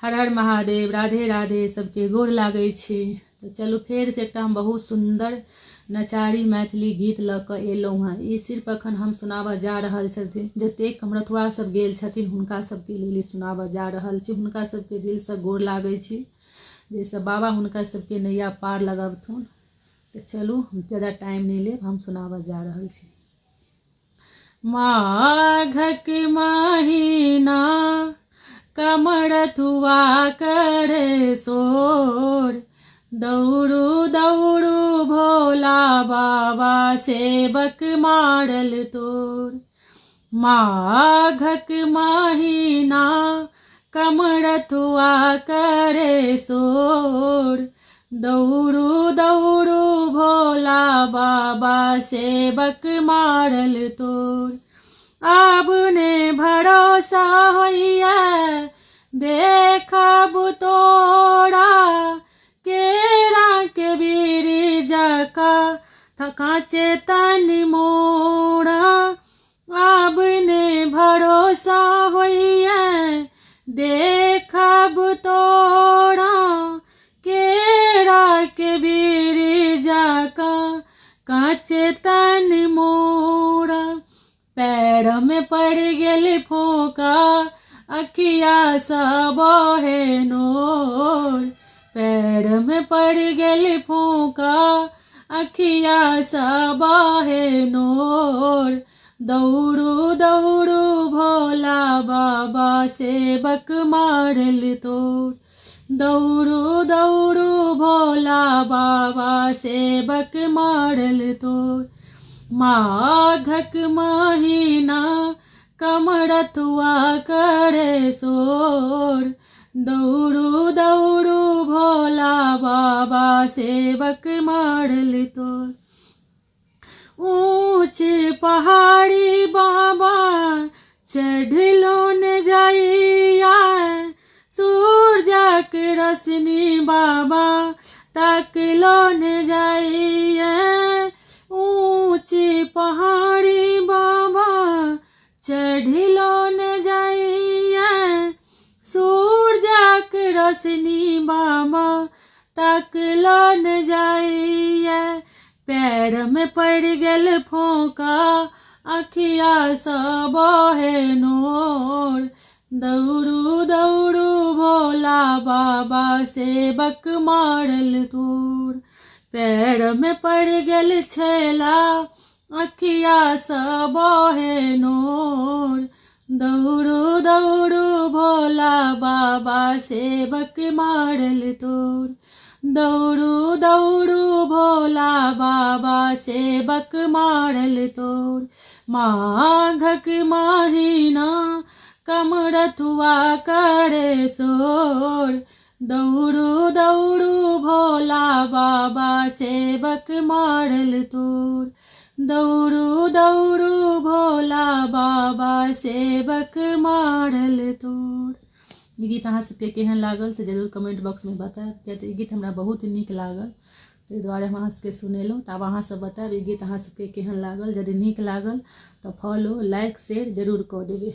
हर हर महादेव, राधे राधे, सबके गोर लागै छी। तो चलू फेर से एकटा हम बहुत सुंदर नचारी मैथिली गीत लऽ कऽ एलहुँ हँ। ई सिर्फ अखन हम सुनाबऽ जा रहल छथिन, जतेक कमरथुआ सब गेल छथिन हुनका सबके लेल सुनाबऽ जा रहल छी। हुनका सबके दिलसँ गोर लागै छी, जाहिसँ बाबा हुनका सबके नैया पार लगबथुन। तो चलू हम ज़्यादा टाइम नहीं लेब, हम सुनाबऽ जा रहल छी। माघक महीना कमरथुआ करे सोर, दौड़ू दौड़ू भोला बाबा सेवक मारल तोर। माघक महीना कमरथुआ करे सोर, दौड़ू दौड़ू भोला बाबा सेवक मारल तोर। आब ने भरोसा होइया देखब तोरा, केरा के बीरी जका कांचे तन मोरा। आब ने भरोसा होइया देखब तोरा, केरा के बीरी जका कांचे तन मोरा। पैर में पड़ गेल फोका अखिया सा बहे नोर, पैर में पड़ गेल फोका अखिया सा बहे नोर। दौड़ू दौड़ू भोला बाबा सेवक मारल तोर, दौड़ू दौड़ू भोला बाबा सेवक मारल तोर। माघक महीना कमरथुआ करे सोर, दौड़ू दौड़ू भोला बाबा सेवक मारल तोर। ऊंच पहाड़ी बाबा चढ़लो न जाइया, सूरजक रश्मि बाबा तकलो न जाइया। ऊंच पहाड़ी बाबा चढ़लो न जाइया, सूरजक रश्मि बाबा तकलो न जाइया। पैर में पड़ गेल फोका अखिया सा बहे नोर, दौड़ू दौड़ू भोला बाबा सेवक मारल तोर। पैर में पड़ गेल छेला अखिया सा बहे नोर, दौड़ू दौड़ू भोला बाबा सेवक मारल तोर। दौड़ू दौड़ू भोला बाबा सेवक मारल तोर। माघक महीना कमरथुआ करे सोर, दौड़ू दौड़ू भोला बाबा सेवक मारल तोर। दौड़ू दौड़ू भोला बाबा सेवक मारल तोर। ई गीत अहाँ सबके केहन लागल से जरूर कमेंट बॉक्स में बताएब, किया तऽ ई गीत हमरा बहुत नीक लागल, ताहि दुआरे हम अहाँ सबके सुनेलहुँ। तऽ आब अहाँ सब बताएब ई गीत अहाँ सबके केहन लागल। यदि नीक लागल तऽ फॉलो लाइक शेयर जरूर कऽ देबै।